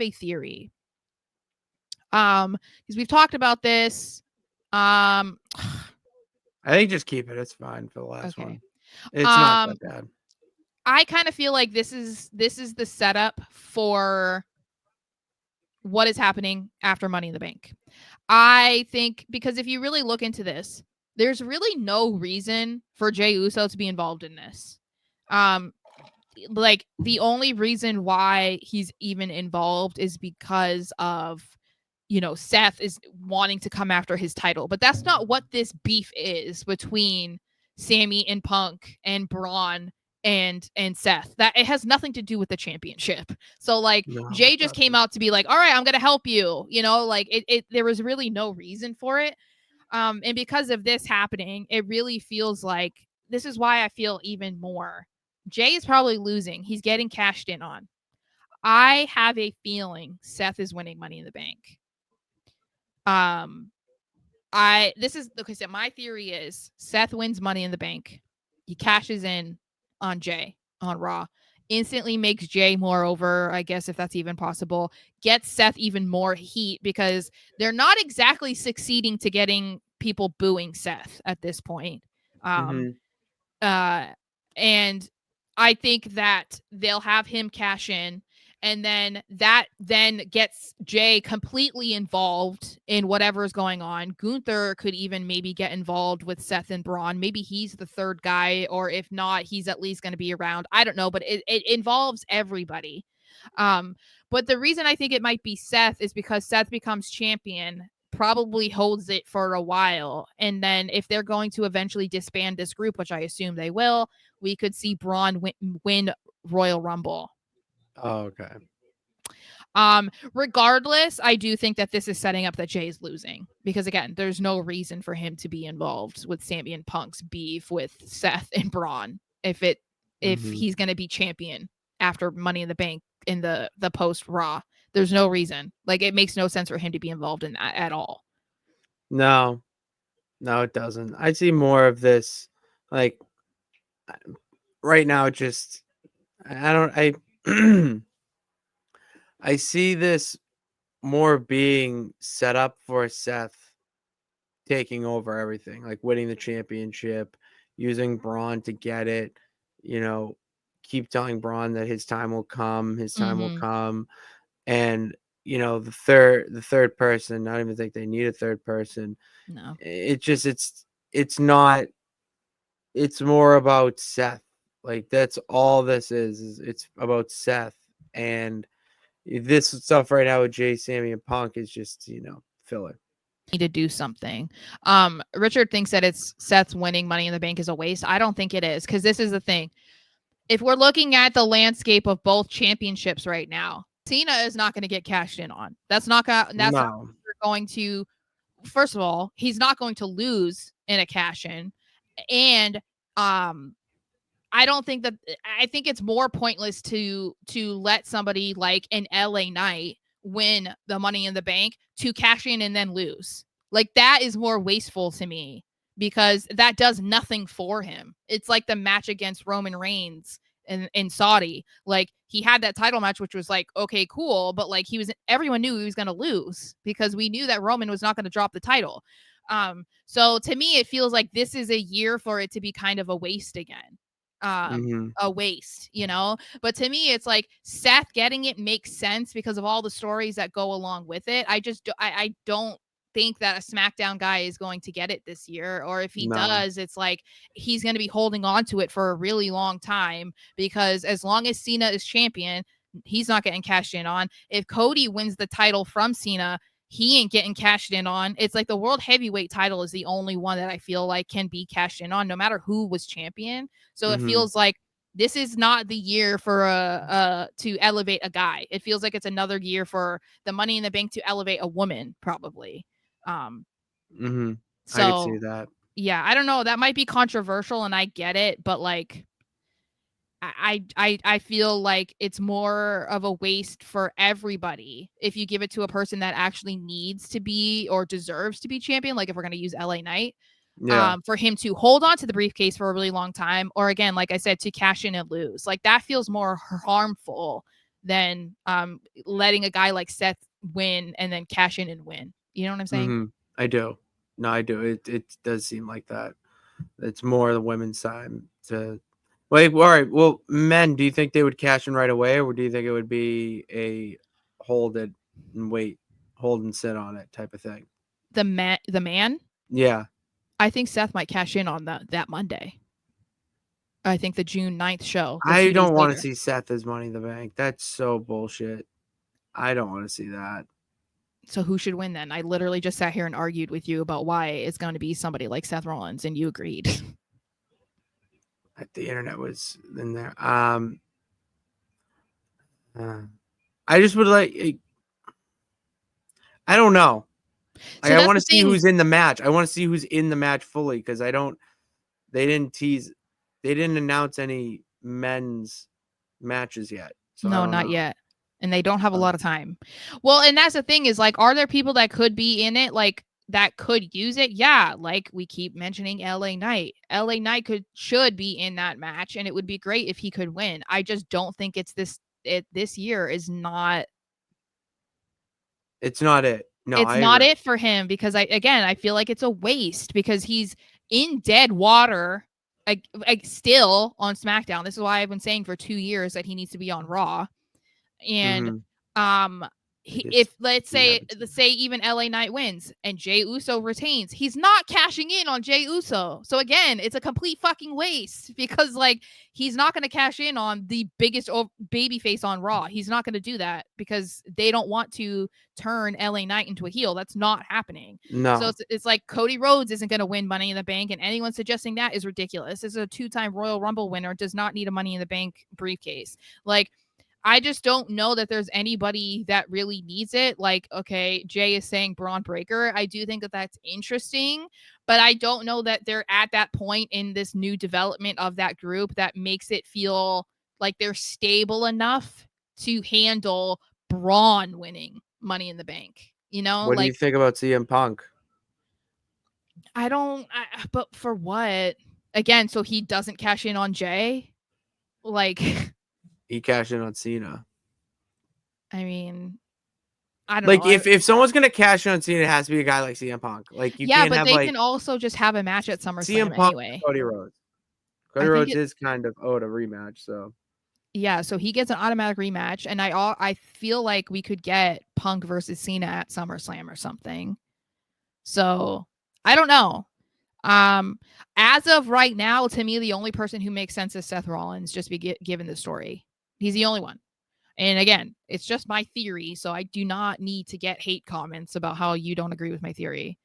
have a theory. Because we've talked about this. I think just keep it. It's fine for the last one. It's not that bad. I kind of feel like this is the setup for what is happening after Money in the Bank. I think because if you really look into this, there's really no reason for Jey Uso to be involved in this. Like the only reason why he's even involved is because of, Seth is wanting to come after his title, but that's not what this beef is between Sammy and Punk and Braun and Seth. That it has nothing to do with the championship. So like Jey just came out to be like, all right, I'm gonna help you. Like it there was really no reason for it. And because of this happening, it really feels like this is why I feel even more. Jey is probably losing. He's getting cashed in on. I have a feeling Seth is winning Money in the Bank. So my theory is Seth wins Money in the Bank. He cashes in on Jey on Raw. Instantly makes Jey more over, I guess, if that's even possible. Gets Seth even more heat because they're not exactly succeeding to getting people booing Seth at this point. And I think that they'll have him cash in, and then that gets Jey completely involved in whatever is going on. Gunther could even maybe get involved with Seth and Braun. Maybe he's the third guy, or if not, he's at least going to be around. I don't know, but it involves everybody. But the reason I think it might be Seth is because Seth becomes champion, probably holds it for a while, and then if they're going to eventually disband this group, which I assume they will, we could see Braun win Royal Rumble. Oh, okay. Regardless, I do think that this is setting up that Jey's losing because again, there's no reason for him to be involved with Sammy and Punk's beef with Seth and Braun if he's going to be champion after Money in the Bank in the post Raw. There's no reason. Like it makes no sense for him to be involved in that at all. No, it doesn't. I see more of this like right now. Just I see this more being set up for Seth taking over everything, like winning the championship, using Braun to get it, keep telling Braun that his time will come, and the third person, I don't even think they need a third person. No. It's not, it's more about Seth. Like that's all this is it's about Seth, and this stuff right now with Jey, Sammy, and Punk is just, filler. Need to do something. Richard thinks that it's Seth's winning Money in the Bank is a waste. I don't think it is, because this is the thing. If we're looking at the landscape of both championships right now, Cena is not going to get cashed in on. That's not going to. First of all, he's not going to lose in a cash in, and I don't think that. I think it's more pointless to let somebody like an LA Knight win the Money in the Bank to cash in and then lose. Like that is more wasteful to me because that does nothing for him. It's like the match against Roman Reigns in Saudi. Like he had that title match, which was like, okay, cool. But like everyone knew he was going to lose because we knew that Roman was not going to drop the title. So to me, it feels like this is a year for it to be kind of a waste again. A waste, but to me it's like Seth getting it makes sense because of all the stories that go along with it. I don't think that a SmackDown guy is going to get it this year, or if he does, it's like he's going to be holding on to it for a really long time because as long as Cena is champion, he's not getting cashed in on. If Cody wins the title from Cena, he ain't getting cashed in on. It's like the world heavyweight title is the only one that I feel like can be cashed in on no matter who was champion. So it feels like this is not the year for to elevate a guy. It feels like it's another year for the Money in the Bank to elevate a woman, probably. So I can see that. Yeah, I don't know. That might be controversial, and I get it, but like, I feel like it's more of a waste for everybody if you give it to a person that actually needs to be or deserves to be champion. Like if we're going to use LA Knight, for him to hold on to the briefcase for a really long time, or again, like I said, to cash in and lose. Like that feels more harmful than letting a guy like Seth win and then cash in and win. You know what I'm saying? Mm-hmm. I do. No, I do. It does seem like that. It's more the women's side to. Wait, all right. Well, men, do you think they would cash in right away, or do you think it would be a hold it and wait, hold and sit on it type of thing? The man. Yeah. I think Seth might cash in on that Monday. I think the June 9th show. I don't want to see Seth as Money in the Bank. That's so bullshit. I don't want to see that. So who should win then? I literally just sat here and argued with you about why it's going to be somebody like Seth Rollins, and you agreed. The internet was in there. I just would like. I don't know. So I want to see who's in the match. I want to see who's in the match fully because I don't. They didn't tease. They didn't announce any men's matches yet. So no, not yet. And they don't have a lot of time. Well, and that's the thing is like, are there people that could be in it? Like that could use it? Yeah. Like we keep mentioning LA Knight. LA Knight should be in that match, and it would be great if he could win. I just don't think this year is not. It's not it. No, it's not it for him because I feel like it's a waste because he's in dead water. Like still on SmackDown. This is why I've been saying for 2 years that he needs to be on Raw. And if let's say even LA Knight wins and Jey Uso retains, he's not cashing in on Jey Uso. So again, it's a complete fucking waste because like he's not going to cash in on the biggest baby face on Raw. He's not going to do that because they don't want to turn LA Knight into a heel. That's not happening. No. So it's like Cody Rhodes isn't going to win Money in the Bank, and anyone suggesting that is ridiculous. This is a 2-time Royal Rumble winner, does not need a Money in the Bank briefcase. Like I just don't know that there's anybody that really needs it. Like, okay, Jay is saying Braun Breaker. I do think that that's interesting, but I don't know that they're at that point in this new development of that group that makes it feel like they're stable enough to handle Braun winning Money in the Bank. You know, what do you think about CM Punk? But for what? Again, so he doesn't cash in on Jay? Like... He cashed in on Cena. I mean, I don't know. Like, if someone's going to cash in on Cena, it has to be a guy like CM Punk. Like, you can't have, they can also just have a match at SummerSlam CM Punk anyway. Cody Rhodes. Cody Rhodes is kind of owed a rematch, so. Yeah, so he gets an automatic rematch, and I feel like we could get Punk versus Cena at SummerSlam or something. So, I don't know. As of right now, to me, the only person who makes sense is Seth Rollins, just given the story. He's the only one. And again, it's just my theory, so I do not need to get hate comments about how you don't agree with my theory.